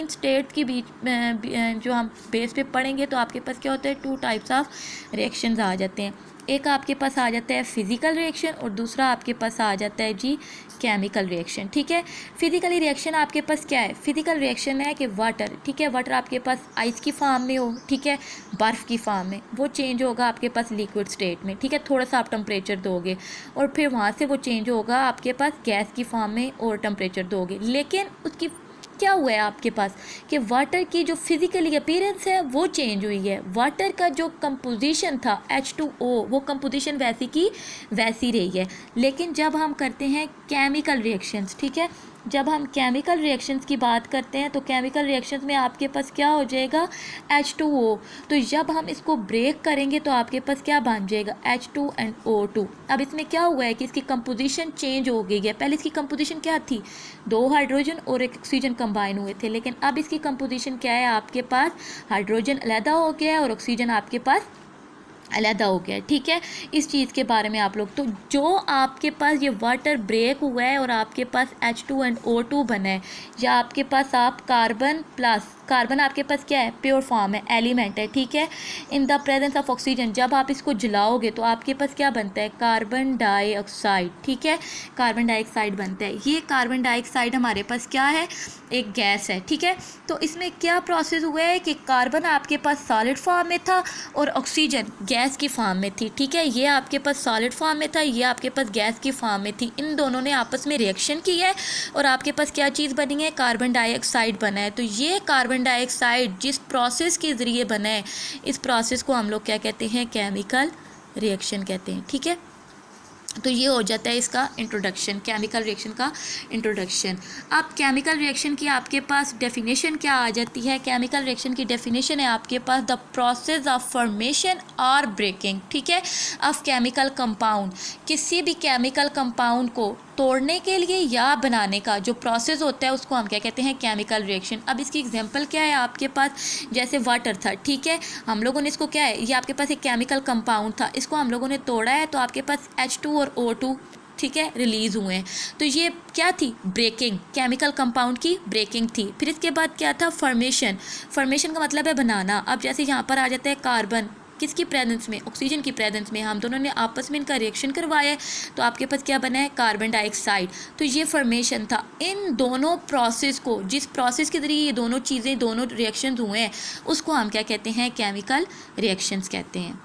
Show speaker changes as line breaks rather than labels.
तीन स्टेट की बीच जो हम बेस पे पढ़ेंगे तो आपके पास क्या होता है, 2 टाइप्स ऑफ रिएक्शंस आ जाते हैं। एक आपके पास आ जाता है फिज़िकल रिएक्शन और दूसरा आपके पास आ जाता है जी केमिकल रिएक्शन। ठीक है, फिज़िकली रिएक्शन आपके पास क्या है, फिज़िकल रिएक्शन है कि वाटर, ठीक है, वाटर आपके पास आइस की फॉर्म में हो, ठीक है, बर्फ़ की फॉर्म में, वो चेंज होगा आपके पास लिक्विड स्टेट में। ठीक है, थोड़ा सा आप टेम्परेचर दोगे और फिर वहाँ से वो चेंज होगा आपके पास गैस की फॉर्म में और टेम्परेचर दोगे। लेकिन उसकी क्या हुआ है आपके पास कि वाटर की जो फिज़िकली अपीयरेंस है वो चेंज हुई है। वाटर का जो कंपोजिशन था H2O, वो कंपोजिशन वैसी की वैसी रही है। लेकिन जब हम करते हैं केमिकल रिएक्शंस, ठीक है, जब हम केमिकल रिएक्शंस की बात करते हैं तो केमिकल रिएक्शंस में आपके पास क्या हो जाएगा, H2O। तो जब हम इसको ब्रेक करेंगे तो आपके पास क्या बन जाएगा, H2NO2। अब इसमें क्या हुआ है कि इसकी कंपोजिशन चेंज हो गई है। पहले इसकी कंपोजिशन क्या थी, 2 हाइड्रोजन और 1 ऑक्सीजन कंबाइन हुए थे, लेकिन अब इसकी कंपोजिशन क्या है, आपके पास हाइड्रोजन अलहदा हो गया है और ऑक्सीजन आपके पास अलहदा हो गया है। ठीक है, इस चीज़ के बारे में आप लोग, तो जो आपके पास ये वाटर ब्रेक हुआ है और आपके पास H2NO2 बना है, या आपके पास आप कार्बन प्लस, कार्बन आपके पास क्या है, प्योर फॉर्म है, एलिमेंट है, ठीक है, in the presence of oxygen, जब आप इसको जलाओगे तो आपके पास क्या बनता है, कार्बन डाइऑक्साइड। ठीक है, कार्बन डाइऑक्साइड बनता है। ये कार्बन डाइऑक्साइड हमारे पास क्या है, एक गैस है। ठीक है, तो इसमें क्या प्रोसेस हुआ है कि कार्बन आपके पास सॉलिड फॉर्म में था और ऑक्सीजन गैस की फॉर्म में थी। ठीक है, ये आपके पास सॉलिड फॉर्म में था, ये आपके पास गैस की फॉर्म में थी। इन दोनों ने आपस में रिएक्शन की है और आपके पास क्या चीज़ बनी है, कार्बन डाइऑक्साइड बना है। तो ये कार्बन डाइऑक्साइड जिस प्रोसेस के ज़रिए बना है, इस प्रोसेस को हम लोग क्या कहते हैं, केमिकल रिएक्शन कहते हैं। ठीक है, तो ये हो जाता है इसका इंट्रोडक्शन, केमिकल रिएक्शन का इंट्रोडक्शन। अब केमिकल रिएक्शन की आपके पास डेफिनेशन क्या आ जाती है, केमिकल रिएक्शन की डेफिनेशन है आपके पास द प्रोसेस ऑफ फॉर्मेशन और ब्रेकिंग, ठीक है, ऑफ केमिकल कंपाउंड। किसी भी केमिकल कंपाउंड को तोड़ने के लिए या बनाने का जो प्रोसेस होता है उसको हम क्या कहते हैं, केमिकल रिएक्शन। अब इसकी एग्जांपल क्या है आपके पास, जैसे वाटर था, ठीक है, हम लोगों ने इसको क्या है, ये आपके पास एक केमिकल कंपाउंड था, इसको हम लोगों ने तोड़ा है तो आपके पास H2 और O2, ठीक है, रिलीज़ हुए हैं। तो ये क्या थी, ब्रेकिंग, केमिकल कंपाउंड की ब्रेकिंग थी। फिर इसके बाद क्या था, फॉर्मेशन। फॉर्मेशन का मतलब है बनाना। अब जैसे यहाँ पर आ जाता है कार्बन, किसकी प्रेजेंस में, ऑक्सीजन की प्रेजेंस में, हम दोनों ने आपस में इनका रिएक्शन करवाया है तो आपके पास क्या बना है, कार्बन डाइऑक्साइड। तो ये फॉर्मेशन था। इन दोनों प्रोसेस को, जिस प्रोसेस के जरिए ये दोनों चीज़ें, दोनों रिएक्शंस हुए हैं, उसको हम क्या कहते हैं, केमिकल रिएक्शंस कहते हैं।